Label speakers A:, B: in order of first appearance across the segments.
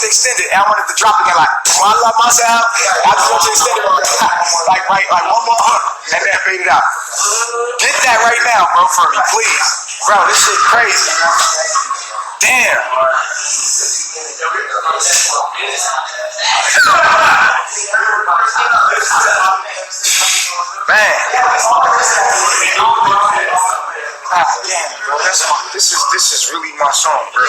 A: Extend it. And I wanted to drop again like, I love myself. I just want you to extend it like one more hook and then fade it out. Get that right now, bro, for me, please. Bro, this shit crazy. Damn. Man. Ah, damn, bro. This is really my song, bro.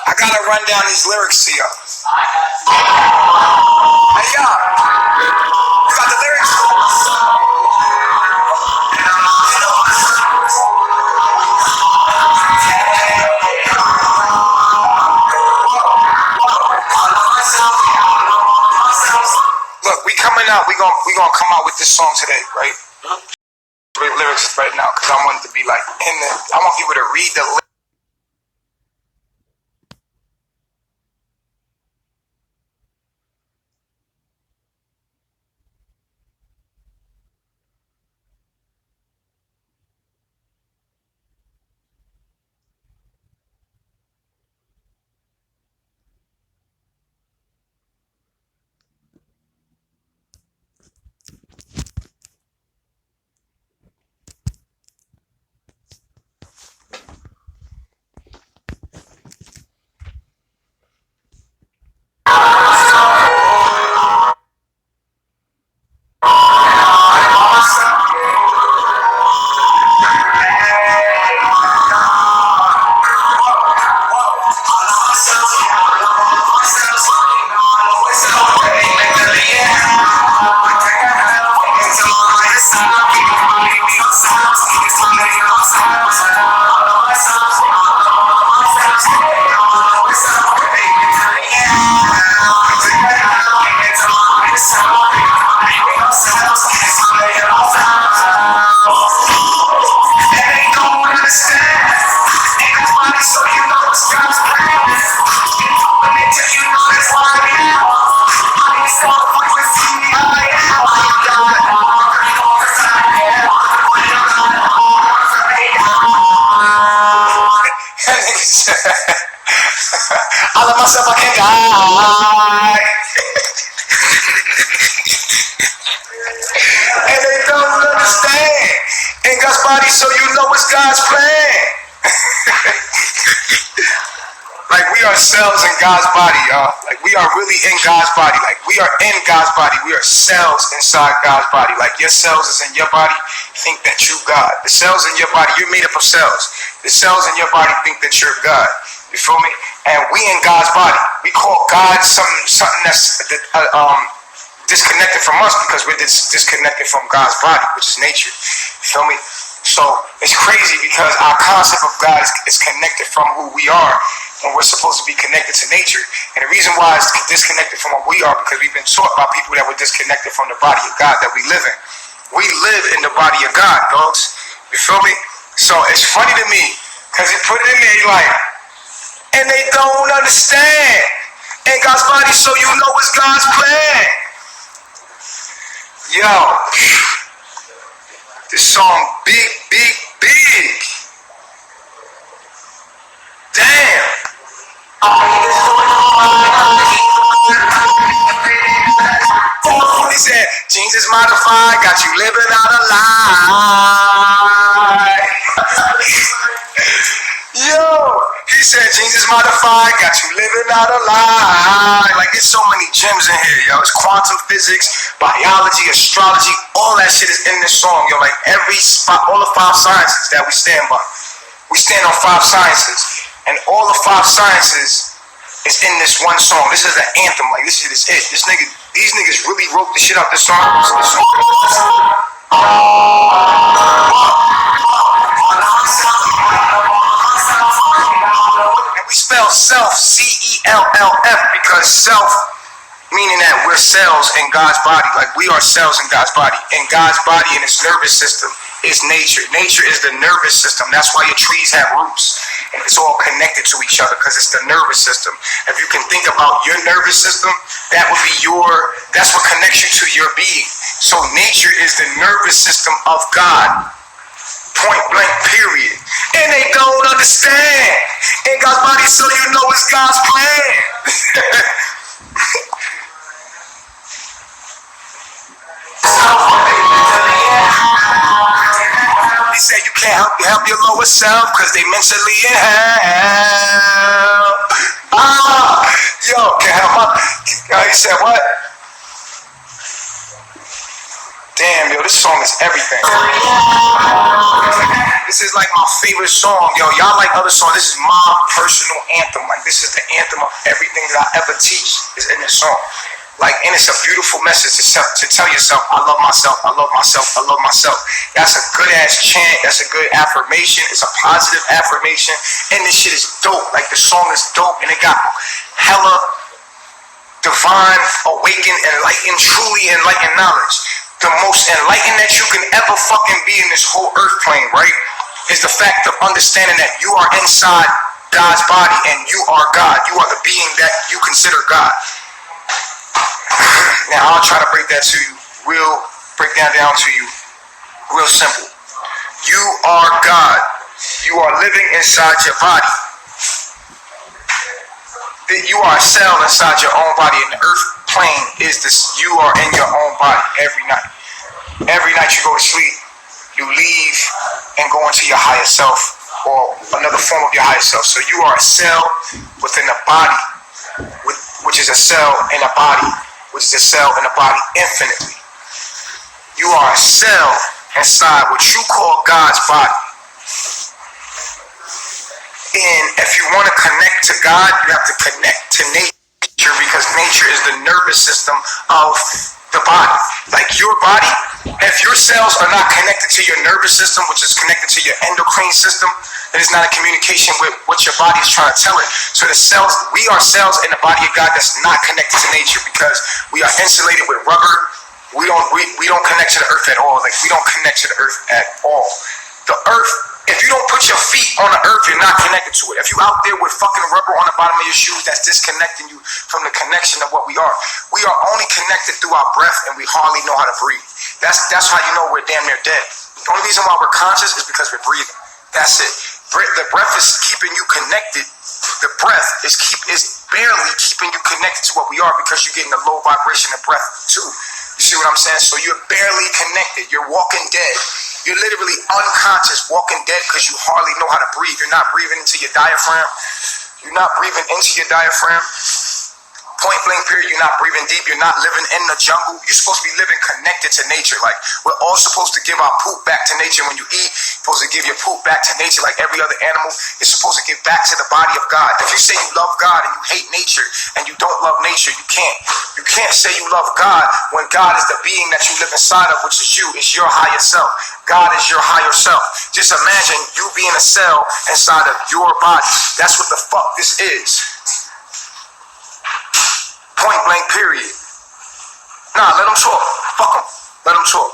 A: I gotta run down these lyrics to y'all. Hey y'all, you got the lyrics? Look, we coming out. We gonna come out with this song today, right? Lyrics right now, cause I want it to be like I want people to read the lyrics. I love myself, I can't die. And they don't understand. In God's body, so you know it's God's plan. Like we are cells in God's body, y'all. Like we are really in God's body. Like we are in God's body. We are cells inside God's body. Like your cells is in your body. Think that you God. The cells in your body, you're made up of cells. The cells in your body think that you're God. You feel me? And we in God's body. We call God something that's disconnected from us because we're disconnected from God's body, which is nature. You feel me? So it's crazy because our concept of God is connected from who we are when we're supposed to be connected to nature. And the reason why it's disconnected from what we are because we've been taught by people that were disconnected from the body of God that we live in. We live in the body of God, dogs. You feel me? So it's funny to me because he put it in there like, and they don't understand. In God's body, so you know it's God's plan. Yo, this song big, big, big. Damn. modified, got you living out a lie. Yo, he said Jesus modified, got you living out a lie. Like, there's so many gems in here, yo. It's quantum physics, biology, astrology, all that shit is in this song, yo. Like, every spot, all the 5 sciences that we stand by. We stand on 5 sciences, and all the 5 sciences is in this one song. This is an anthem. Like, this shit is it. These niggas really wrote the shit out this song. And we spell self, C-E-L-L-F, because self, meaning that we're cells in God's body. Like, we are cells in God's body. And God's body and his nervous system is nature. Nature is the nervous system. That's why your trees have roots. And it's all connected to each other because it's the nervous system. If you can think about your nervous system, that would be that's what connects you to your being. So nature is the nervous system of God. Point blank, period. And they don't understand. In God's body, so you know it's God's plan. He said you can't help your lower self because they mentally in hell. Yo, can't help my... He said what? Damn, yo, this song is everything. This is like my favorite song. Yo, y'all like other songs. This is my personal anthem. Like, this is the anthem of everything that I ever teach is in this song. Like, and it's a beautiful message to tell yourself, I love myself, I love myself, I love myself. That's a good ass chant. That's a good affirmation. It's a positive affirmation. And this shit is dope. Like, the song is dope. And it got hella divine, awakened, enlightened, truly enlightened knowledge. The most enlightened that you can ever fucking be in this whole earth plane, right? Is the fact of understanding that you are inside God's body and you are God. You are the being that you consider God. Now I'll try to break that to you break that down to you real simple. You are God. You are living inside your body. You are a cell inside your own body, and the earth plane is this. You are in your own body every night. Every night you go to sleep, you leave and go into your higher self or another form of your higher self. So you are a cell within a body, which is a cell in a body, which is a cell in a body infinitely. You are a cell inside what you call God's body. And if you want to connect to God, you have to connect to nature, because nature is the nervous system of the body. Like your body, if your cells are not connected to your nervous system, which is connected to your endocrine system, then it's not in communication with what your body is trying to tell it. So the cells, we are cells in the body of God that's not connected to nature, because we are insulated with rubber. We don't connect to the earth at all. Like, we don't connect to the earth at all. The earth, if you don't put your feet on the earth, you're not connected to it. If you out there with fucking rubber on the bottom of your shoes, that's disconnecting you from the connection of what we are. We are only connected through our breath, and we hardly know how to breathe. That's how you know we're damn near dead. The only reason why we're conscious is because we're breathing. That's it. The breath is keeping you connected. The breath is barely keeping you connected to what we are, because you're getting a low vibration of breath too. You see what I'm saying? So you're barely connected. You're walking dead. You're literally unconscious, walking dead, because you hardly know how to breathe. You're not breathing into your diaphragm. You're not breathing into your diaphragm. Point blank period, you're not breathing deep. You're not living in the jungle. You're supposed to be living connected to nature. Like, we're all supposed to give our poop back to nature. When you eat, you're supposed to give your poop back to nature like every other animal. It's supposed to give back to the body of God. If you say you love God and you hate nature and you don't love nature, you can't. You can't say you love God when God is the being that you live inside of, which is you. It's your higher self. God is your higher self. Just imagine you being a cell inside of your body. That's what the fuck this is. Point blank period. Nah, let them talk. Fuck them. Let them talk.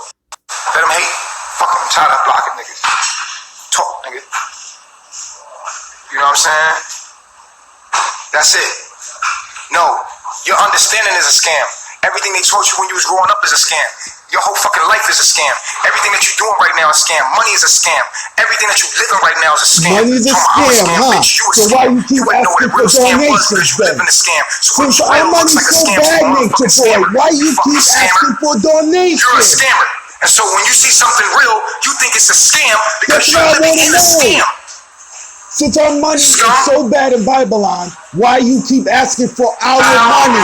A: Let them hate. Fuck them. I'm tired of blocking niggas. Talk, nigga. You know what I'm saying? That's it. No. Your understanding is a scam. Everything they taught you when you was growing up is a scam. Your whole fucking life is a scam. Everything that you're doing right now is a scam. Money is a scam. Everything that you're living right now is a scam.
B: Money is a scam, huh? So why you keep asking for donations then? Since our money's so bad, Nature Boy, why you keep asking for donations?
A: You're a scammer. And so when you see something real, you think it's a scam because you're living in a scam.
B: Since our money is so bad in Babylon, why you keep asking for our money?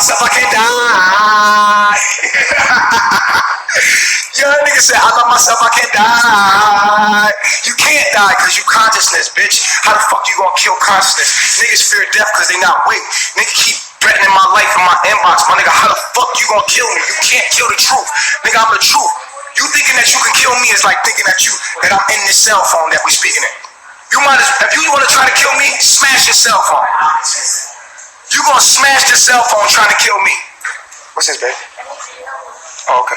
A: I can't die. Yo, nigga said, I love myself, I can't die. You can't die because you consciousness, bitch. How the fuck you gonna kill consciousness? Niggas fear death because they not awake. Nigga keep threatening my life in my inbox. My nigga, how the fuck you gonna kill me? You can't kill the truth. Nigga, I'm the truth. You thinking that you can kill me is like thinking that I'm in this cell phone that we speaking in. You might as, if you wanna try to kill me, smash your cell phone. You gonna smash the cell phone trying to kill me. What's this, babe? Oh, okay.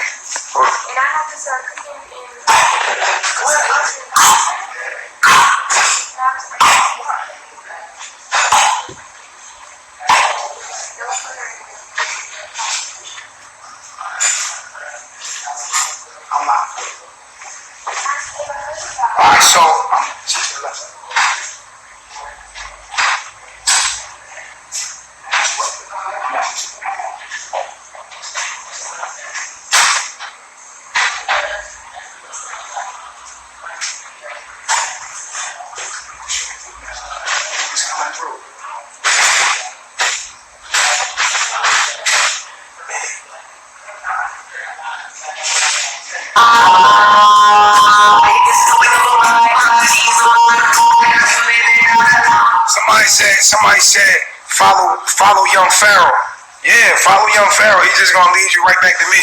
A: Hold on. And I have to start cooking Alright, so somebody said, follow young Pharaoh. Yeah, follow young Pharaoh. He's just gonna lead you right back to me.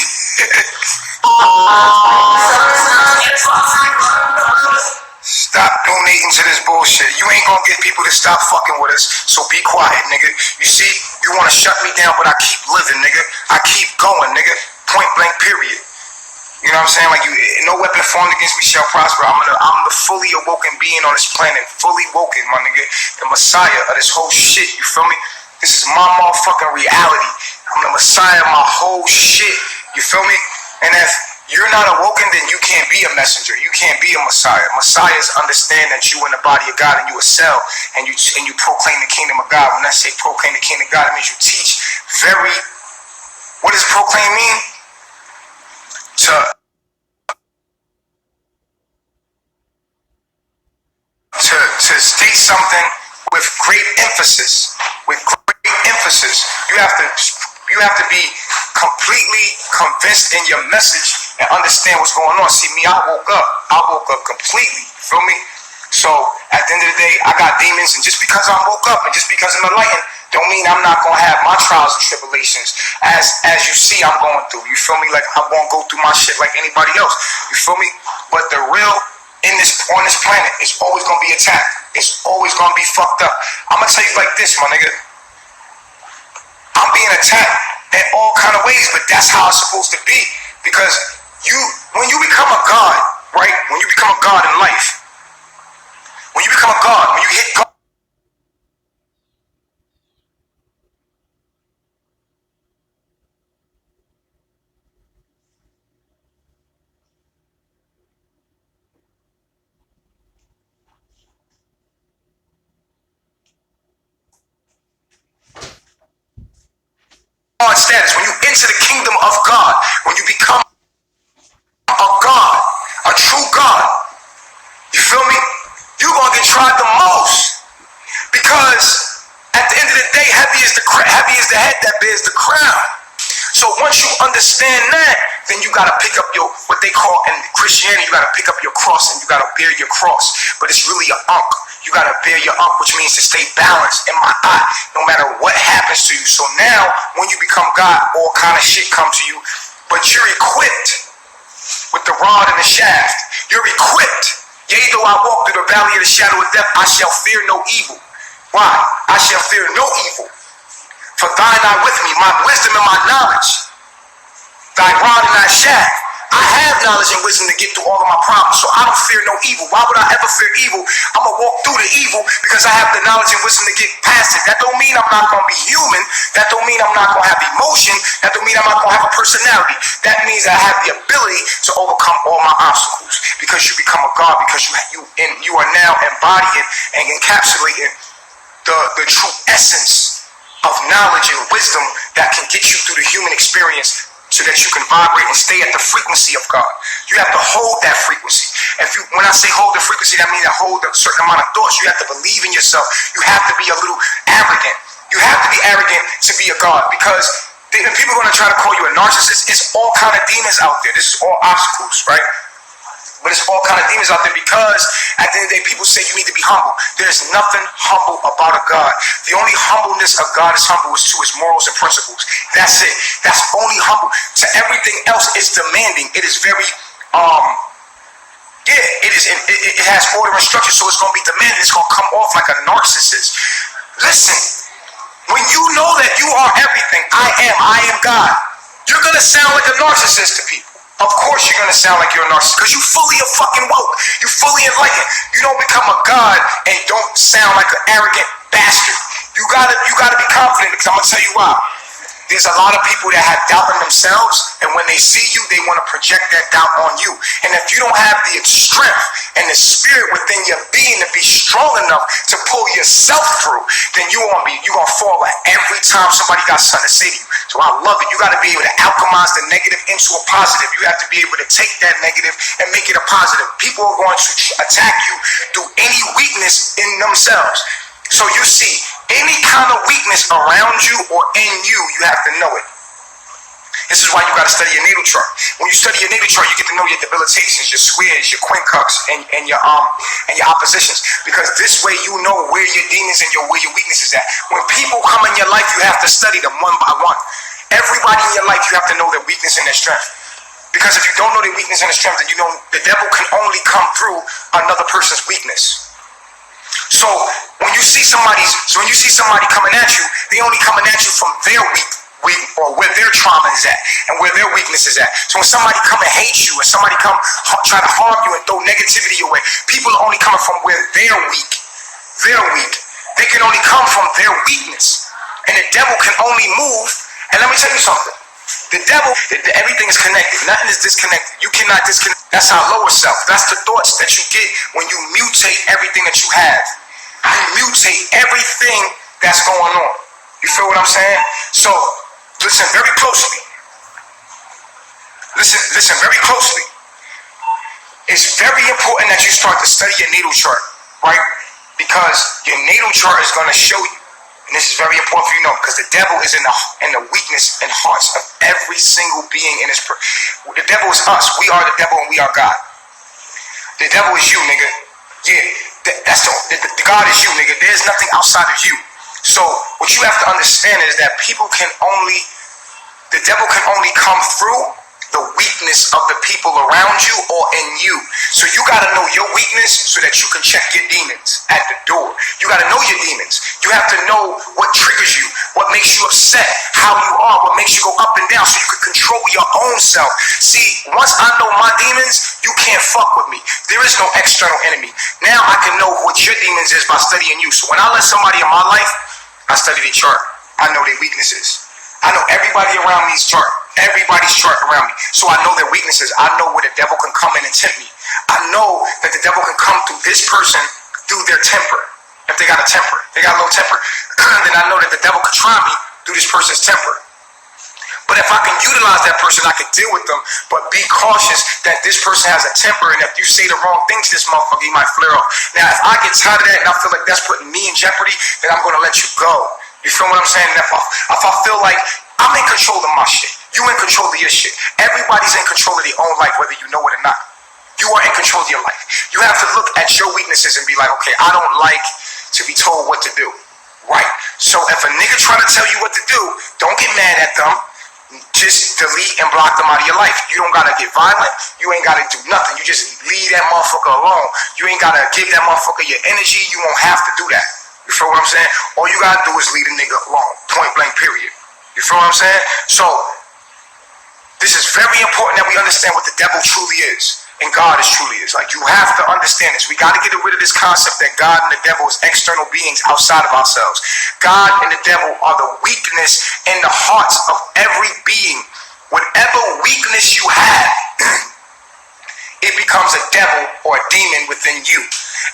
A: Stop donating to this bullshit. You ain't gonna get people to stop fucking with us, so be quiet, nigga. You see, you wanna shut me down, but I keep living, nigga. I keep going, nigga. Point blank, period. You know what I'm saying? Like, no weapon formed against me shall prosper. I'm the fully awoken being on this planet, fully woken, my nigga. The Messiah of this whole shit, you feel me? This is my motherfucking reality. I'm the Messiah of my whole shit, you feel me? And if you're not awoken, then you can't be a messenger. You can't be a Messiah. Messiahs understand that you in the body of God and you a cell, and you proclaim the kingdom of God. When I say proclaim the kingdom of God, it means you teach very. What does proclaim mean? To state something with great emphasis. With great emphasis, you have to be completely convinced in your message and understand what's going on. See, me, I woke up completely. Feel me? So at the end of the day, I got demons, and just because I woke up and just because I'm enlightened, don't mean I'm not gonna have my trials and tribulations. As you see, I'm going through. You feel me? Like, I'm gonna go through my shit like anybody else. You feel me? But the real on this planet is always gonna be attacked. It's always gonna be fucked up. I'm gonna tell you like this, my nigga. I'm being attacked in all kind of ways, but that's how it's supposed to be. Because when you become a god, right? When you become a god in life, when you become a god, when you hit God, status, when you enter the kingdom of God, when you become a God, a true God, you feel me? You're gonna get tried the most, because at the end of the day, heavy is the head that bears the crown. So once you understand that, then you gotta pick up your, what they call in Christianity, you gotta pick up your cross and you gotta bear your cross. But it's really an unk. You got to bear your up, which means to stay balanced in my eye, no matter what happens to you. So now, when you become God, all kind of shit come to you, but you're equipped with the rod and the shaft. You're equipped. Yea, though I walk through the valley of the shadow of death, I shall fear no evil. Why? I shall fear no evil. For thine art with me, my wisdom and my knowledge, thy rod and thy shaft. I have knowledge and wisdom to get through all of my problems, so I don't fear no evil. Why would I ever fear evil? I'm going to walk through the evil because I have the knowledge and wisdom to get past it. That don't mean I'm not going to be human. That don't mean I'm not going to have emotion. That don't mean I'm not going to have a personality. That means I have the ability to overcome all my obstacles because you become a God, because you are now embodying and encapsulating the true essence of knowledge and wisdom that can get you through the human experience, so that you can vibrate and stay at the frequency of God. You have to hold that frequency. When I say hold the frequency, that means I hold a certain amount of thoughts. You have to believe in yourself. You have to be a little arrogant. You have to be arrogant to be a God, because if people are going to try to call you a narcissist, it's all kind of demons out there. This is all obstacles, right? But it's all kind of demons out there, because at the end of the day, people say you need to be humble. There's nothing humble about a God. The only humbleness of God is humble is to his morals and principles. That's it. That's only humble. To everything else, it's demanding. It is very, it has order and structure, so it's going to be demanding. It's going to come off like a narcissist. Listen, when you know that you are everything, I am God, you're going to sound like a narcissist to people. Of course you're going to sound like you're a narcissist, because you fully a fucking woke. You fully enlightened. You don't become a God and don't sound like an arrogant bastard. You gotta be confident, because I'm going to tell you why. There's a lot of people that have doubt in themselves, and when they see you, they want to project that doubt on you. And if you don't have the strength and the spirit within your being to be strong enough to pull yourself through, then you're gonna fall at every time somebody got something to say to you. So I love it. You got to be able to alchemize the negative into a positive. You have to be able to take that negative and make it a positive. People are going to attack you through any weakness in themselves. So you see, any kind of weakness around you or in you, you have to know it. This is why you got to study your natal chart. When you study your natal chart, you get to know your debilitations, your squares, your quincunx, and your oppositions. Because this way you know where your demons and where your weaknesses at. When people come in your life, you have to study them one by one. Everybody in your life, you have to know their weakness and their strength. Because if you don't know their weakness and their strength, then you know the devil can only come through another person's weakness. So when you see somebody coming at you, they only coming at you from their weak or where their trauma is at and where their weakness is at. So when somebody come and hate you, and somebody come try to harm you and throw negativity away, people are only coming from where they're weak. They're weak. They can only come from their weakness. And the devil can only move. And let me tell you something. The devil, everything is connected. Nothing is disconnected. You cannot disconnect. That's our lower self. That's the thoughts that you get when you mutate everything that you have. You mutate everything that's going on. You feel what I'm saying? So, listen very closely. Listen very closely. It's very important that you start to study your natal chart, right? Because your natal chart is going to show you. And this is very important for you to know, because the devil is in the weakness and hearts of every single being in his. The devil is us. We are the devil and we are God. The devil is you, nigga. Yeah, the God is you, nigga. There's nothing outside of you. So what you have to understand is that the devil can only come through the weakness of the people around you or in you. So you got to know your weakness so that you can check your demons at the door. You got to know your demons. You have to know what triggers you, what makes you upset, how you are, what makes you go up and down, so you can control your own self. See, once I know my demons, you can't fuck with me. There is no external enemy. Now I can know what your demons is by studying you. So when I let somebody in my life, I study their chart. I know their weaknesses. I know everybody around me's chart. Everybody's chart around me. So I know their weaknesses. I know where the devil can come in and tempt me. I know that the devil can come through this person through their temper. If they got a temper, they got a low temper, then I know that the devil could try me through this person's temper. But if I can utilize that person, I can deal with them. But be cautious that this person has a temper, and if you say the wrong thing to this motherfucker, he might flare off. Now, if I get tired of that and I feel like that's putting me in jeopardy, then I'm going to let you go. You feel what I'm saying? And if I feel like I'm in control of my shit, you in control of your shit. Everybody's in control of their own life, whether you know it or not. You are in control of your life. You have to look at your weaknesses and be like, okay, I don't like to be told what to do. Right. So if a nigga try to tell you what to do, don't get mad at them. Just delete and block them out of your life. You don't gotta get violent. You ain't gotta do nothing. You just leave that motherfucker alone. You ain't gotta give that motherfucker your energy. You won't have to do that. You feel what I'm saying? All you gotta do is leave a nigga alone. Point blank, period. You feel what I'm saying? So this is very important that we understand what the devil truly is. And God is truly is. Like, you have to understand this. We got to get rid of this concept that God and the devil is external beings outside of ourselves. God and the devil are the weakness in the hearts of every being. Whatever weakness you have, it becomes a devil or a demon within you.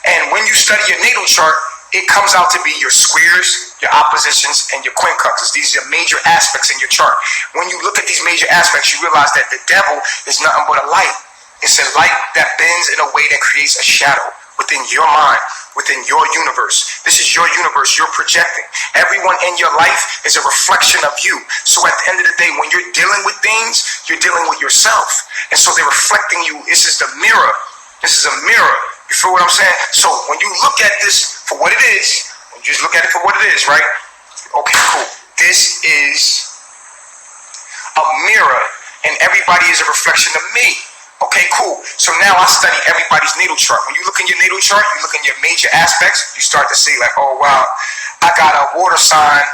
A: And when you study your natal chart, it comes out to be your squares, your oppositions, and your quincunxes. These are major aspects in your chart. When you look at these major aspects, you realize that the devil is nothing but a light. It's a light that bends in a way that creates a shadow within your mind, within your universe. This is your universe you're projecting. Everyone in your life is a reflection of you. So at the end of the day, when you're dealing with things, you're dealing with yourself. And so they're reflecting you. This is the mirror. This is a mirror. You feel what I'm saying? So when you look at this for what it is, when you just look at it for what it is, right? Okay, cool. This is a mirror, and everybody is a reflection of me. Okay, cool. So now I study everybody's natal chart. When you look in your natal chart, you look in your major aspects, you start to see like, oh wow, I got a water sign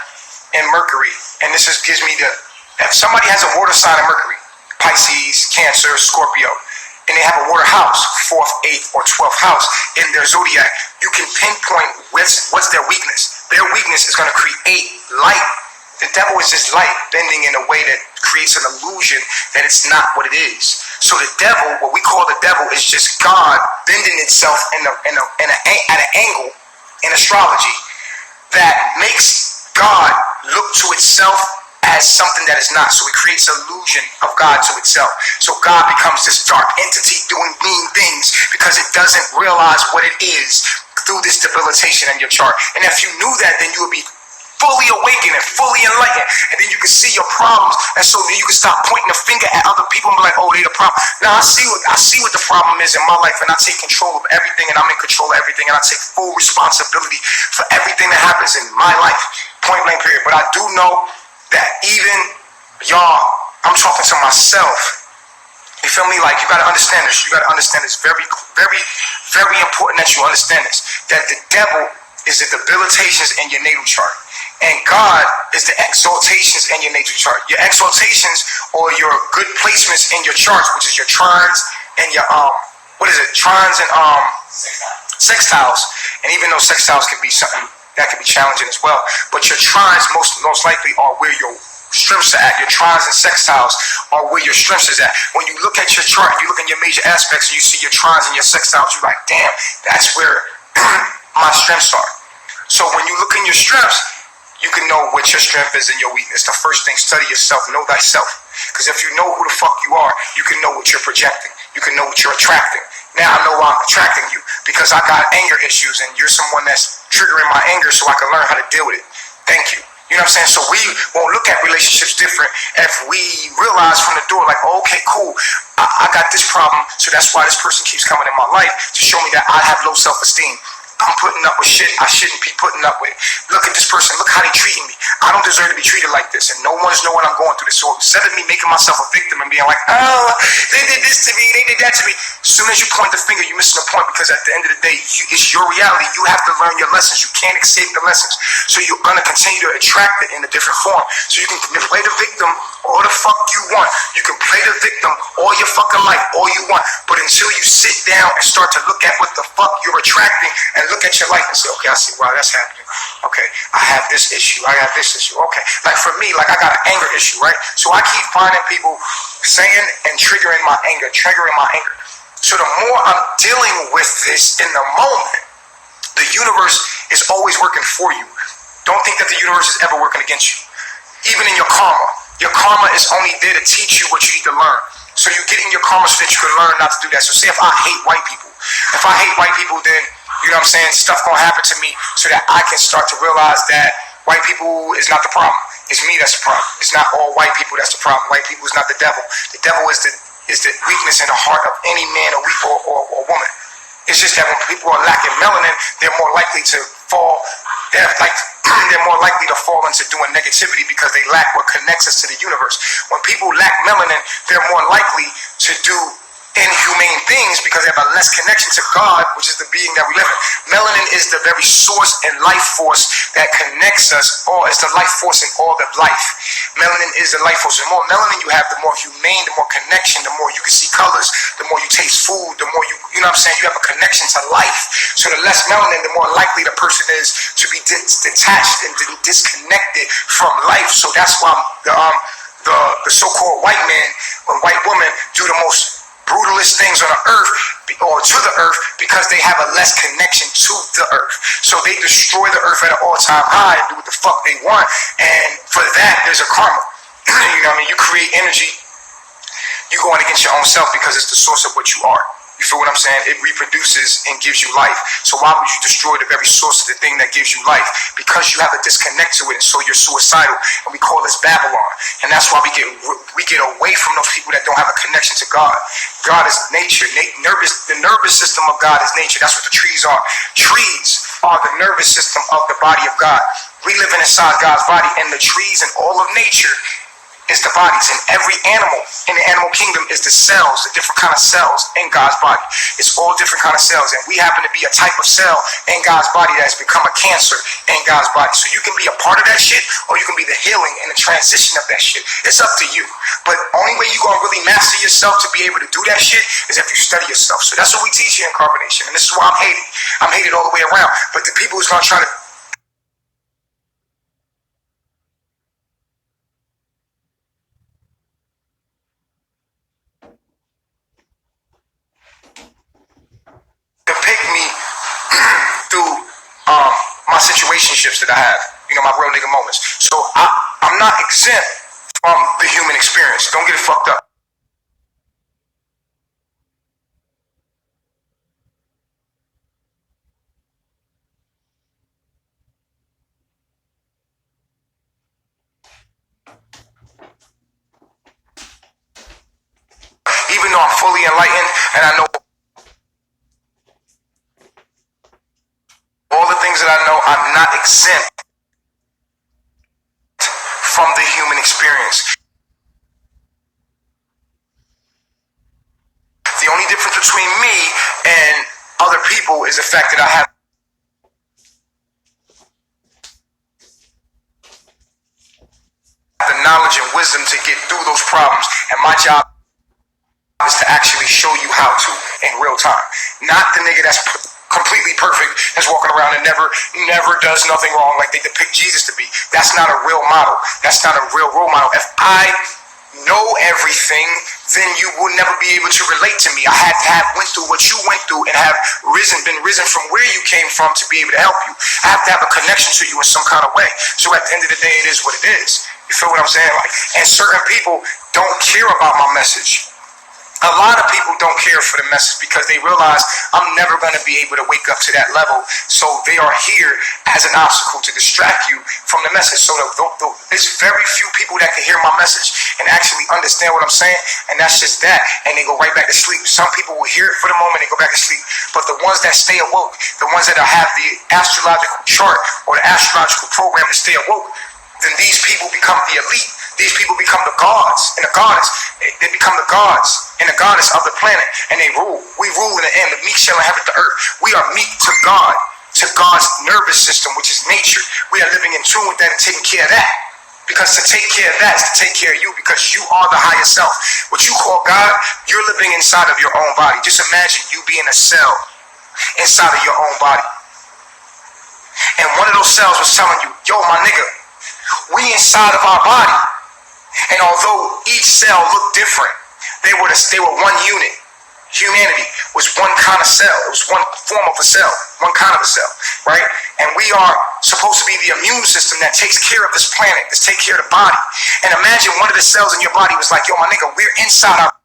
A: in Mercury. And this gives me if somebody has a water sign in Mercury, Pisces, Cancer, Scorpio, and they have a water house, 4th, 8th, or 12th house in their zodiac, you can pinpoint what's their weakness. Their weakness is going to create light. The devil is just light bending in a way that creates an illusion that it's not what it is. So the devil, what we call the devil, is just God bending itself at an angle in astrology that makes God look to itself as something that is not. So it creates an illusion of God to itself. So God becomes this dark entity doing mean things because it doesn't realize what it is through this debilitation in your chart. And if you knew that, then you would be fully awakened and fully enlightened, and then you can see your problems, and so then you can stop pointing a finger at other people and be like, oh, they the problem. Now I see what the problem is in my life, and I take control of everything, and I'm in control of everything, and I take full responsibility for everything that happens in my life, point blank period. But I do know that even y'all, I'm talking to myself. You feel me? Like, you gotta understand this. You gotta understand this. Very, very, very important that you understand this. That the devil is the debilitations in your natal chart. And God is the exaltations in your natal chart. Your exaltations or your good placements in your charts, which is your trines and your trines and sextiles. And even though sextiles can be something that can be challenging as well, but your trines most likely are where your strengths are at. Your trines and sextiles are where your strengths is at. When you look at your chart and you look at your major aspects and you see your trines and your sextiles, you're like, damn, that's where my strengths are. So when you look in your strengths, you can know what your strength is and your weakness. The first thing, study yourself, know thyself. Because if you know who the fuck you are, you can know what you're projecting. You can know what you're attracting. Now I know why I'm attracting you, because I got anger issues and you're someone that's triggering my anger so I can learn how to deal with it. Thank you. You know what I'm saying? So we won't look at relationships different if we realize from the door, like, oh, okay, cool, I got this problem, so that's why this person keeps coming in my life, to show me that I have low self-esteem. I'm putting up with shit I shouldn't be putting up with. Look at this person. Look how they treating me. I don't deserve to be treated like this. And no one's knowing I'm going through this. So instead of me making myself a victim and being like, oh, they did this to me, they did that to me. As soon as you point the finger, you're missing the point, because at the end of the day, it's your reality. You have to learn your lessons. You can't escape the lessons. So you're going to continue to attract it in a different form. So you can play the victim all the fuck you want. You can play the victim all your fucking life, all you want. But until you sit down and start to look at what the fuck you're attracting and look at your life and say, okay, I see why that's happening. Okay, I have this issue. I have this issue. Okay, like for me, like I got an anger issue, right? So I keep finding people saying and triggering my anger. So the more I'm dealing with this in the moment, the universe is always working for you. Don't think that the universe is ever working against you. Even in your karma. Your karma is only there to teach you what you need to learn. So you get in your karma so that you can learn not to do that. So say if I hate white people, then, you know what I'm saying, stuff gonna happen to me so that I can start to realize that white people is not the problem. It's me that's the problem. It's not all white people that's the problem. White people is not the devil. The devil is the is the weakness in the heart of any man or woman. It's just that when people are lacking melanin, they're more likely to fall. They're more likely to fall into doing negativity because they lack what connects us to the universe. When people lack melanin, they're more likely to do inhumane things because they have a less connection to God, which is the being that we live in. Melanin is the very source and life force that connects us all. It's the life force in all of life. Melanin is the life force. The more melanin you have, the more humane, the more connection, the more you can see colors, the more you taste food, the more you know what I'm saying, you have a connection to life. So the less melanin, the more likely the person is to be detached and disconnected from life. So that's why the so-called white man or white woman do the most brutalist things on the earth or to the earth because they have a less connection to the earth. So they destroy the earth at an all-time high and do what the fuck they want. And for that, there's a karma. You know what I mean? You create energy, you going against your own self because it's the source of what you are. You feel what I'm saying? It reproduces and gives you life. So why would you destroy the very source of the thing that gives you life? Because you have a disconnect to it, and so you're suicidal. And we call this Babylon. And that's why we get away from those people that don't have a connection to God. God is nature. The nervous system of God is nature. That's what the trees are. Trees are the nervous system of the body of God. We live inside God's body, and the trees and all of nature is the bodies. And every animal in the animal kingdom is the cells, the different kind of cells in God's body. It's all different kind of cells, and we happen to be a type of cell in God's body that has become a cancer in God's body. So you can be a part of that shit, or you can be the healing and the transition of that shit. It's up to you. But only way you're gonna really master yourself to be able to do that shit is if you study yourself. So that's what we teach here in Carbonation, and this is why I'm hated. I'm hated all the way around. But the people who's gonna try to depict me through my situationships that I have, you know, my real nigga moments. So I'm not exempt from the human experience. Don't get it fucked up. Even though I'm fully enlightened and I know all the things that I know, I'm not exempt from the human experience. The only difference between me and other people is the fact that I have the knowledge and wisdom to get through those problems, and my job is to actually show you how to in real time. Not the nigga that's completely perfect, that's walking around and never does nothing wrong like they depict Jesus to be. That's not a real model. That's not a real role model. If I know everything, then you will never be able to relate to me. I had to have went through what you went through and have been risen from where you came from to be able to help you. I have to have a connection to you in some kind of way. So at the end of the day, it is what it is. You feel what I'm saying? Like, and certain people don't care about my message. A lot of people don't care for the message because they realize I'm never going to be able to wake up to that level. So they are here as an obstacle to distract you from the message. So there's very few people that can hear my message and actually understand what I'm saying. And that's just that. And they go right back to sleep. Some people will hear it for the moment and go back to sleep. But the ones that stay awoke, the ones that have the astrological chart or the astrological program to stay awoke, then these people become the elite. These people become the gods and the goddess. They become the gods and the goddess of the planet, and they rule. We rule in the end. The meek shall inherit the earth. We are meek to God, to God's nervous system, which is nature. We are living in tune with that and taking care of that. Because to take care of that is to take care of you, because you are the higher self. What you call God, you're living inside of your own body. Just imagine you being a cell inside of your own body. And one of those cells was telling you, yo, my nigga, we inside of our body. And although each cell looked different, they were one unit. Humanity was one kind of cell. It was one form of a cell, one kind of a cell, right? And we are supposed to be the immune system that takes care of this planet, that takes care of the body. And imagine one of the cells in your body was like, yo, my nigga, we're inside our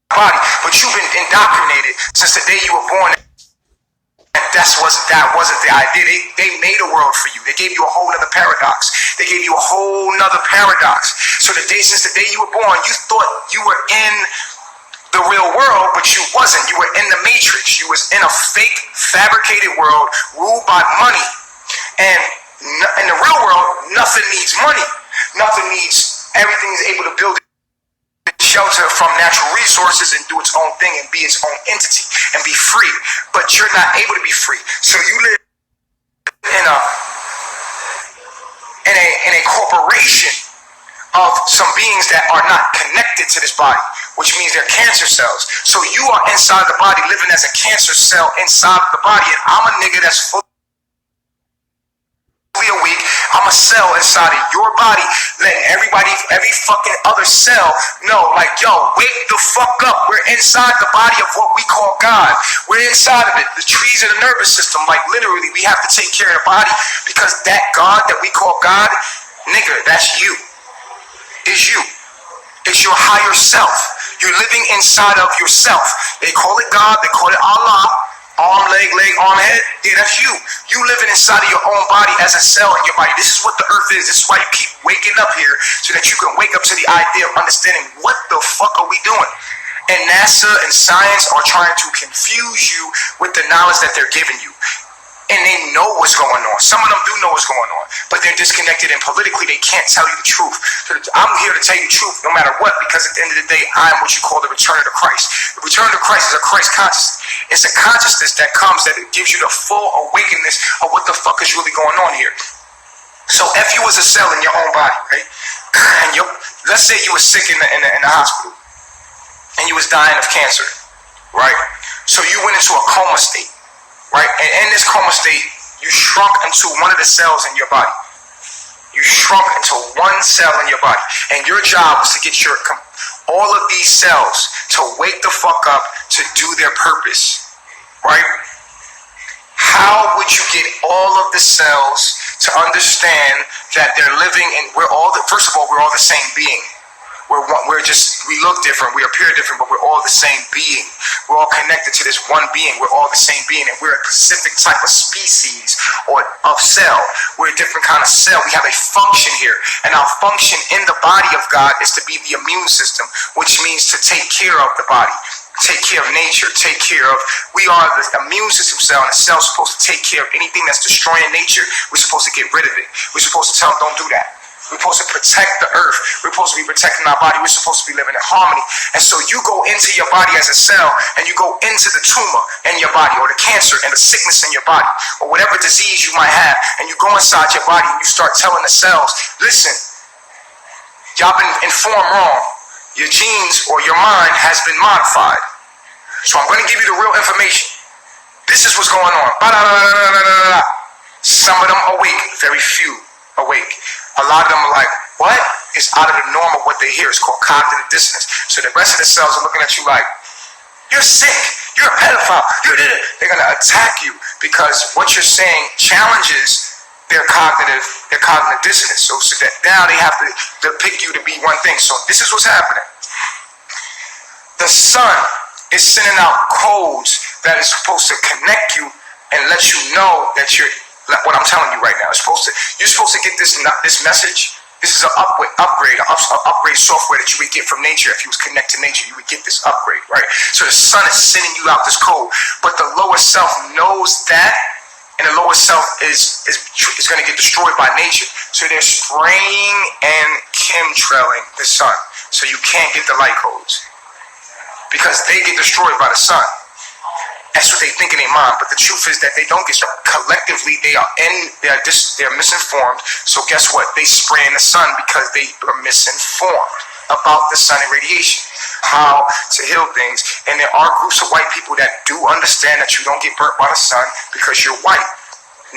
A: body, but you've been indoctrinated since the day you were born that wasn't the idea. They made a world for you. They gave you a whole nother paradox. They gave you a whole nother paradox. So since the day you were born, you thought you were in the real world, but you wasn't. You were in the matrix. You was in a fake, fabricated world ruled by money. And in the real world, nothing needs money. Everything is able to build shelter from natural resources and do its own thing and be its own entity and be free. But you're not able to be free. So you live in a corporation of some beings that are not connected to this body, which means they're cancer cells. So you are inside the body living as a cancer cell inside of the body, and I'm a nigga that's fully awake. I'm a cell inside of your body, letting every fucking other cell know, like, yo, wake the fuck up. We're inside the body of what we call God. We're inside of it. The trees of the nervous system, like literally, we have to take care of the body because that God that we call God, nigga, that's you. Is you. It's your higher self. You're living inside of yourself. They call it God, they call it Allah. Arm, leg, arm, head. Yeah, that's you. You living inside of your own body as a cell in your body. This is what the earth is. This is why you keep waking up here, so that you can wake up to the idea of understanding what the fuck are we doing. And NASA and science are trying to confuse you with the knowledge that they're giving you. And they know what's going on. Some of them do know what's going on, but they're disconnected, and politically they can't tell you the truth. So I'm here to tell you the truth no matter what, because at the end of the day, I'm what you call the return of Christ. The return of Christ is a Christ consciousness. It's a consciousness that comes, that it gives you the full awakeness of what the fuck is really going on here. So if you was a cell in your own body, right, and let's say you were sick in the hospital, and you was dying of cancer, right? So you went into a coma state. Right? And in this coma state, you shrunk into one of the cells in your body. You shrunk into one cell in your body. And your job was to get all of these cells to wake the fuck up to do their purpose. Right? How would you get all of the cells to understand that they're living in, first of all, we're all the same being. We look different, we appear different, but we're all the same being. We're all connected to this one being. We're all the same being, and we're a specific type of species or of cell. We're a different kind of cell. We have a function here, and our function in the body of God is to be the immune system, which means to take care of the body, take care of nature, we are the immune system cell, and the cell's supposed to take care of anything that's destroying nature. We're supposed to get rid of it. We're supposed to tell them, don't do that. We're supposed to protect the earth. We're supposed to be protecting our body. We're supposed to be living in harmony. And so you go into your body as a cell, and you go into the tumor in your body, or the cancer and the sickness in your body, or whatever disease you might have, and you go inside your body and you start telling the cells, listen, y'all been informed wrong. Your genes or your mind has been modified. So I'm going to give you the real information. This is what's going on. Some of them awake, very few awake. A lot of them are like, what? It's out of the norm of what they hear. It's called cognitive dissonance. So the rest of the cells are looking at you like, you're sick, you're a pedophile, they're going to attack you because what you're saying challenges their cognitive dissonance. So that now they have to depict you to be one thing. So this is what's happening. The sun is sending out codes that is supposed to connect you and let you know that you're, what I'm telling you right now, you're supposed to get this message. This is an upgrade software that you would get from nature. If you was connected to nature, you would get this upgrade, right? So the sun is sending you out this code, but the lower self knows that, and the lower self is going to get destroyed by nature. So they're spraying and chemtrailing the sun, so you can't get the light codes because they get destroyed by the sun. That's what they think in their mind, but the truth is that they don't get struck. Collectively, they're misinformed. So guess what? They spray in the sun because they are misinformed about the sun and radiation, how to heal things. And there are groups of white people that do understand that you don't get burnt by the sun because you're white.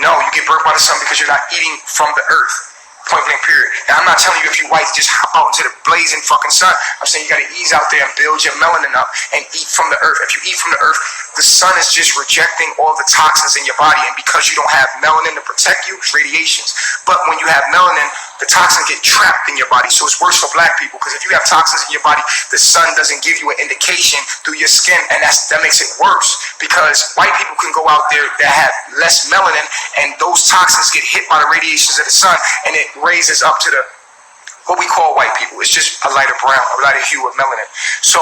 A: No, you get burnt by the sun because you're not eating from the earth. Point blank period. Now, I'm not telling you if you're white, just hop out into the blazing fucking sun. I'm saying you got to ease out there and build your melanin up and eat from the earth. If you eat from the earth, the sun is just rejecting all the toxins in your body. And because you don't have melanin to protect you, radiations. But when you have melanin, the toxins get trapped in your body. So it's worse for black people, because if you have toxins in your body, the sun doesn't give you an indication through your skin, and that makes it worse, because white people can go out there that have less melanin, and those toxins get hit by the radiations of the sun, and it raises up to the what we call white people. It's just a lighter brown, a lighter hue of melanin. So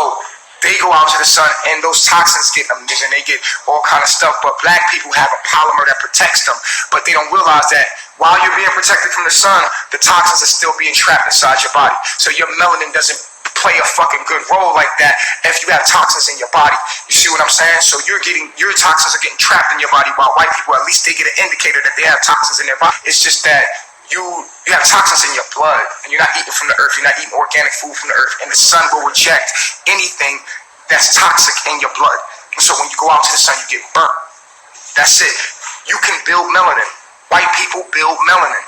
A: they go out to the sun, and those toxins get them, and they get all kind of stuff. But black people have a polymer that protects them, but they don't realize that while you're being protected from the sun, the toxins are still being trapped inside your body. So your melanin doesn't play a fucking good role like that if you have toxins in your body. You see what I'm saying? So your toxins are getting trapped in your body, while white people, at least they get an indicator that they have toxins in their body. It's just that you have toxins in your blood, and you're not eating from the earth. You're not eating organic food from the earth, and the sun will reject anything that's toxic in your blood. And so when you go out to the sun, you get burnt. That's it. You can build melanin. White people build melanin.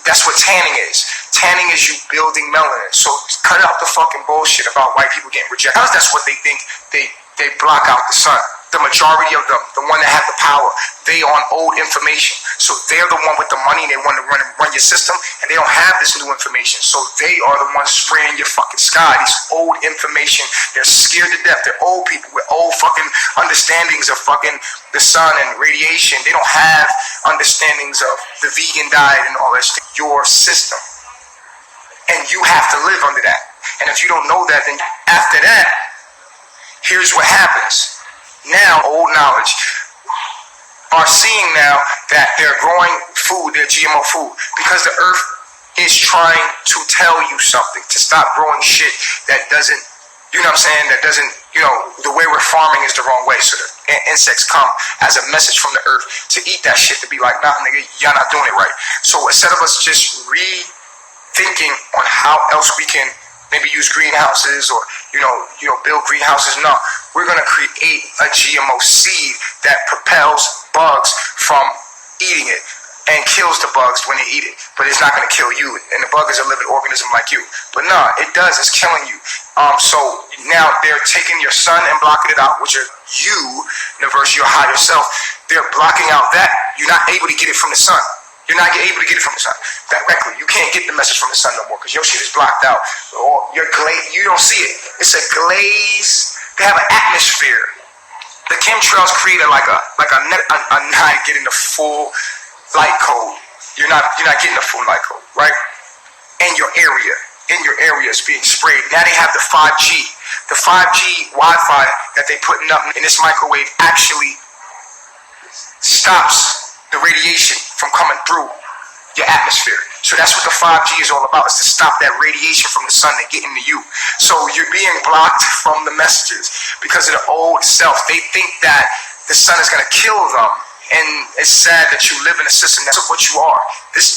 A: That's what tanning is. Tanning is you building melanin. So cut out the fucking bullshit about white people getting rejected. That's what they think. They block out the sun. The majority of them, the one that have the power, they on old information. So they're the one with the money. They want to run your system, and they don't have this new information. So they are the ones spraying your fucking sky. These old information. They're scared to death. They're old people with old fucking understandings of fucking the sun and radiation. They don't have understandings of the vegan diet and all that shit. Your system, and you have to live under that. And if you don't know that, then after that, here's what happens. Now, old knowledge are seeing now that they're growing food, their GMO food, because the earth is trying to tell you something, to stop growing shit that doesn't, you know what I'm saying, that doesn't, the way we're farming is the wrong way. So the insects come as a message from the earth to eat that shit, to be like, nah, nigga, y'all not doing it right. So instead of us just rethinking on how else we can maybe use greenhouses or, build greenhouses. No, we're going to create a GMO seed that propels bugs from eating it and kills the bugs when they eat it. But it's not going to kill you. And the bug is a living organism like you. But no, it does. It's killing you. So now they're taking your sun and blocking it out, which are you, versus your higher self. They're blocking out that. You're not able to get it from the sun. You're not able to get it from the sun directly. You can't get the message from the sun no more because your shit is blocked out. Or you don't see it. It's a glaze. They have an atmosphere. The chemtrails create like a not getting the full light code. You're not getting the full light code, right? In your area is being sprayed. Now they have the 5G. The 5G Wi-Fi that they putting up in this microwave actually stops the radiation from coming through your atmosphere. So that's what the 5G is all about, is to stop that radiation from the sun and get into you. So you're being blocked from the messages because of the old self. They think that the sun is going to kill them, and it's sad that you live in a system that's what you are.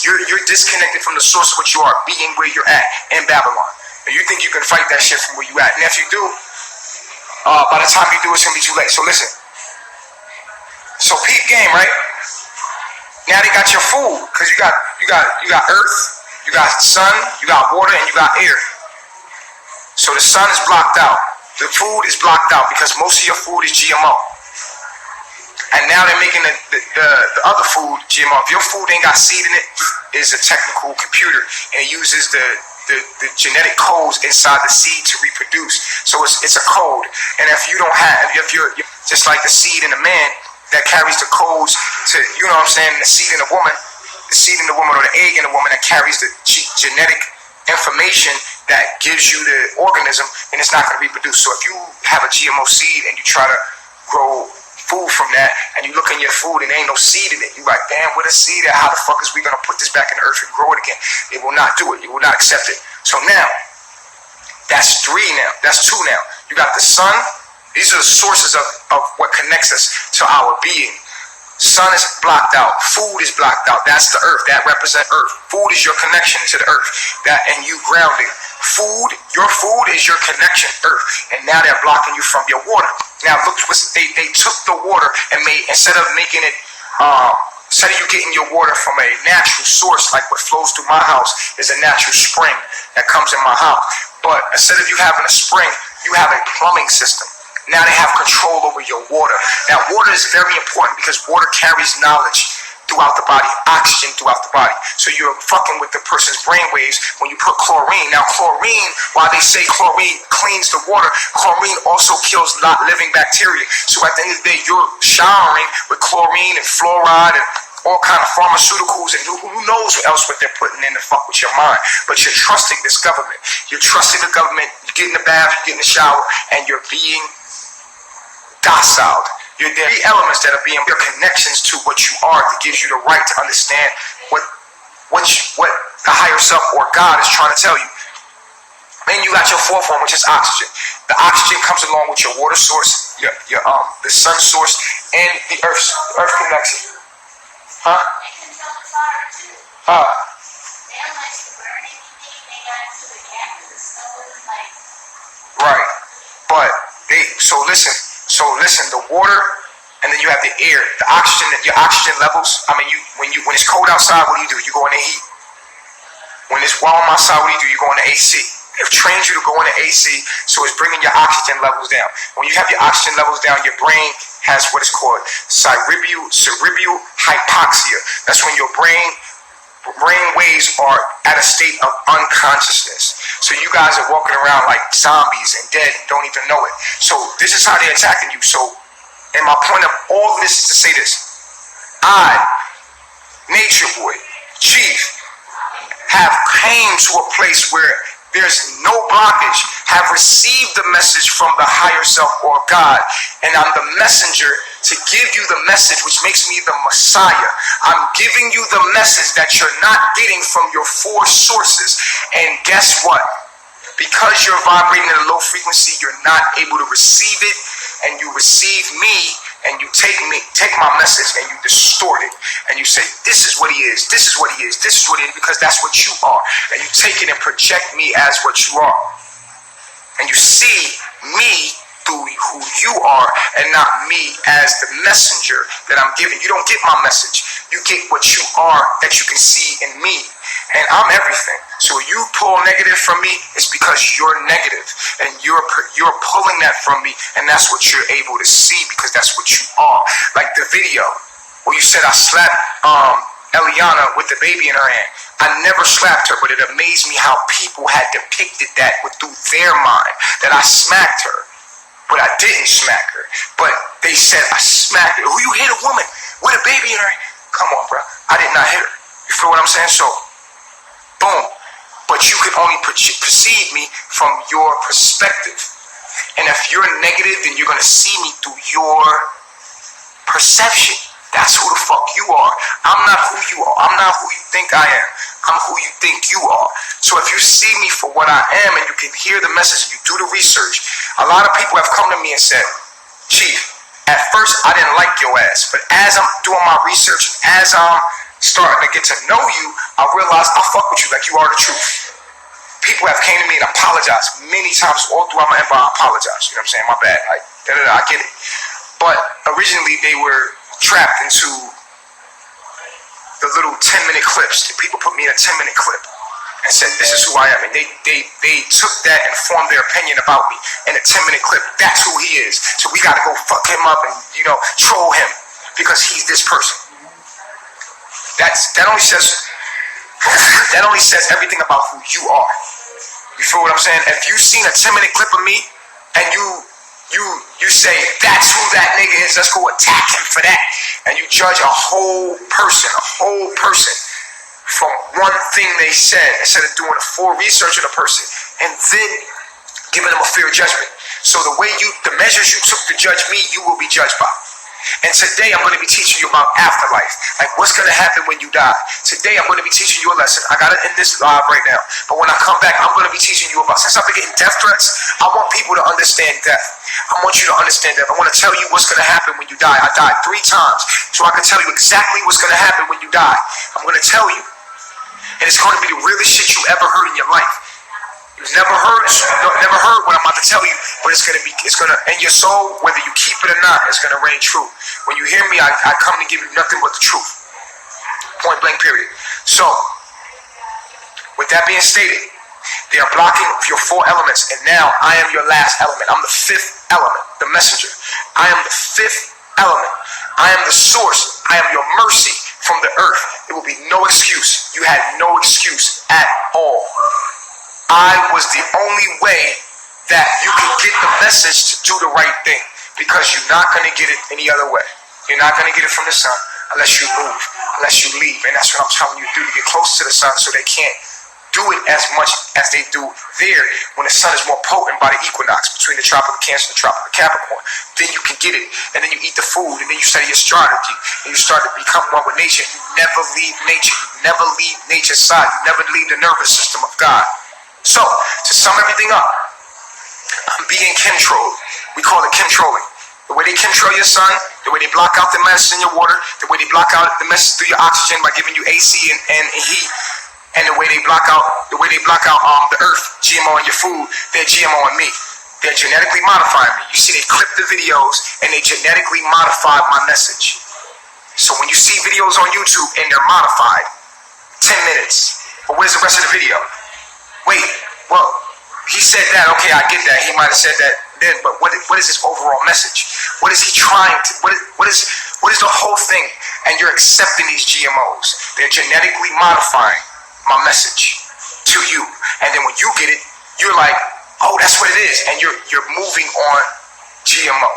A: You're disconnected from the source of what you are, being where you're at in Babylon. And you think you can fight that shit from where you at. And if you do, by the time you do, it's going to be too late. So listen. So peep game, right? Now they got your food, because you got earth, you got sun, you got water, and you got air. So the sun is blocked out. The food is blocked out because most of your food is GMO. And now they're making the other food GMO. If your food ain't got seed in it, it's a technical computer, and it uses the genetic codes inside the seed to reproduce. So it's a code. And if you don't have, if you're just like the seed in a man that carries the codes to, the seed in a woman, or the egg in a woman that carries the genetic information that gives you the organism, and it's not going to reproduce. So if you have a GMO seed and you try to grow food from that, and you look in your food and there ain't no seed in it, you like, damn, with a seed, how the fuck is we going to put this back in the earth and grow it again? It will not do it. You will not accept it. So now, that's 3 now. That's 2 now. You got the sun. These are the sources of what connects us to our being. Sun is blocked out. Food is blocked out. That's the earth. That represents earth. Food is your connection to the earth. And you grounding. Your food is your connection to earth. And now they're blocking you from your water. Now look, they took the water and instead of making it, instead of you getting your water from a natural source, like what flows through my house is a natural spring that comes in my house. But instead of you having a spring, you have a plumbing system. Now they have control over your water. Now water is very important because water carries knowledge. throughout the body, oxygen throughout the body. So you're fucking with the person's brain waves when you put chlorine. Now chlorine, while they say chlorine cleans the water, chlorine also kills living bacteria. So at the end of the day, you're showering with chlorine and fluoride and all kind of pharmaceuticals and who knows what they're putting in to fuck with your mind. But you're trusting this government. You're trusting the government. You get in the bath, you get in the shower, and you're being docile. There are elements that are being your connections to what you are that gives you the right to understand what the higher self or God is trying to tell you. Then you got your fourth one, which is oxygen. The oxygen comes along with your water source, the sun source, and the earth connection. Huh?
C: They can tell the fire too. They don't like to burn anything. They got to the gas and stuff like.
A: Right, but listen. The water, and then you have the air, the oxygen. Your oxygen levels. I mean, when it's cold outside, what do? You go in the heat. When it's warm outside, what do? You go in the AC. They've trained you to go into AC, so it's bringing your oxygen levels down. When you have your oxygen levels down, your brain has what is called cerebral hypoxia. That's when your brain waves are at a state of unconsciousness. So you guys are walking around like zombies and dead and don't even know it. So this is how they're attacking you. So, and my point of all of this is to say this. I, Nature Boy, Chief, have came to a place where there's no blockage, have received the message from the higher self or God, and I'm the messenger to give you the message, which makes me the Messiah. I'm giving you the message that you're not getting from your four sources, and guess what? Because you're vibrating at a low frequency, you're not able to receive it, and you receive me, and you take my message and you distort it, and you say, this is what he is, this is what he is, this is what he is, because that's what you are, and you take it and project me as what you are, and you see me through who you are, and not me as the messenger that I'm giving. You don't get my message, you get what you are that you can see in me, and I'm everything. So you pull negative from me, it's because you're negative, and you're pulling that from me, and that's what you're able to see, because that's what you are. Like the video where you said I slapped Eliana with the baby in her hand. I never slapped her, but it amazed me how people had depicted that through their mind, that I smacked her, but I didn't smack her. But they said I smacked her. Who you hit a woman with a baby in her hand? Come on, bro. I did not hit her. You feel what I'm saying? So, boom. But you can only perceive me from your perspective. And if you're negative, then you're going to see me through your perception. That's who the fuck you are. I'm not who you are. I'm not who you think I am. I'm who you think you are. So if you see me for what I am and you can hear the message and you do the research, a lot of people have come to me and said, Chief, at first I didn't like your ass, but as I'm doing my research and as I'm starting to get to know you, I realize I fuck with you like you are the truth. People have came to me and apologized many times all throughout my empire. I apologize. You know what I'm saying? My bad. Like, I get it. But originally they were trapped into the little 10-minute clips. People put me in a 10-minute clip and said, this is who I am. And they took that and formed their opinion about me in a 10-minute clip. That's who he is. So we got to go fuck him up and, troll him because he's this person. That only says everything about who you are. You feel what I'm saying? If you've seen a 10-minute clip of me and you say, that's who that nigga is, let's go attack him for that. And you judge a whole person from one thing they said instead of doing a full research of the person and then giving them a fair judgment. So the measures you took to judge me, you will be judged by. And today I'm going to be teaching you about afterlife, like what's going to happen when you die. Today I'm going to be teaching you a lesson. I got to end this live right now, but when I come back, I'm going to be teaching you about, since I've been getting death threats, I want people to understand death. I want you to understand death. I want to tell you what's going to happen when you die. I died 3 times, so I can tell you exactly what's going to happen when you die. I'm going to tell you, and it's going to be the realest shit you ever heard in your life. You've never heard what I'm about to tell you, but it's gonna in your soul, whether you keep it or not, it's gonna reign true. When you hear me, I come to give you nothing but the truth. Point blank, period. So, with that being stated, they are blocking your 4 elements, and now I am your last element. I'm the 5th element, the messenger. I am the 5th element. I am the source. I am your mercy. from the earth. There will be no excuse. You had no excuse at all. I was the only way that you can get the message to do the right thing, because you're not going to get it any other way. You're not going to get it from the sun unless you move, unless you leave. And that's what I'm telling you to do, to get close to the sun, so they can't do it as much as they do there when the sun is more potent by the equinox between the tropic of Cancer and the tropic of Capricorn. Then you can get it, and then you eat the food, and then you study astrology, and you start to become one with nature. You never leave nature. You never leave nature's side. You never leave the nervous system of God. So, to sum everything up, I'm being chemtrolled. We call it chemtrolling. The way they chemtrail your sun, the way they block out the message in your water, the way they block out the message through your oxygen by giving you AC and heat, and the way they block out the earth, GMO in your food, they're GMO in me. They're genetically modifying me. You see, they clip the videos and they genetically modify my message. So when you see videos on YouTube and they're modified, 10 minutes, but where's the rest of the video? Wait, well, he said that, okay, I get that. He might have said that then, but what is his overall message? What is he trying to, what is the whole thing? And you're accepting these GMOs. They're genetically modifying my message to you. And then when you get it, you're like, oh, that's what it is. And you're moving on GMO.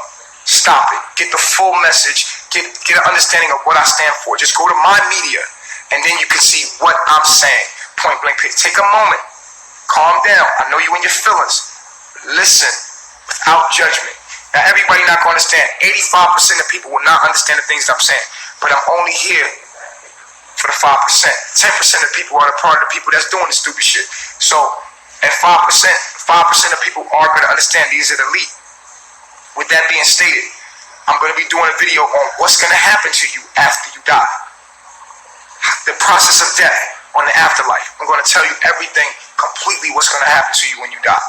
A: Stop it. Get the full message. Get an understanding of what I stand for. Just go to my media, and then you can see what I'm saying. Point blank. Take a moment. Calm down. I know you in your feelings. Listen without judgment. Now, everybody not going to understand. 85% of people will not understand the things that I'm saying. But I'm only here for the 5%. 10% of people are the part of the people that's doing the stupid shit. So, at 5% of people are going to understand these are the elite. With that being stated, I'm going to be doing a video on what's going to happen to you after you die. The process of death on the afterlife. I'm going to tell you everything completely what's going to happen to you when you die.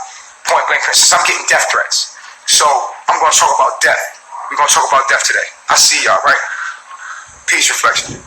A: Point blank, since I'm getting death threats. So I'm going to talk about death. We're going to talk about death today. I see y'all, right? Peace, reflection.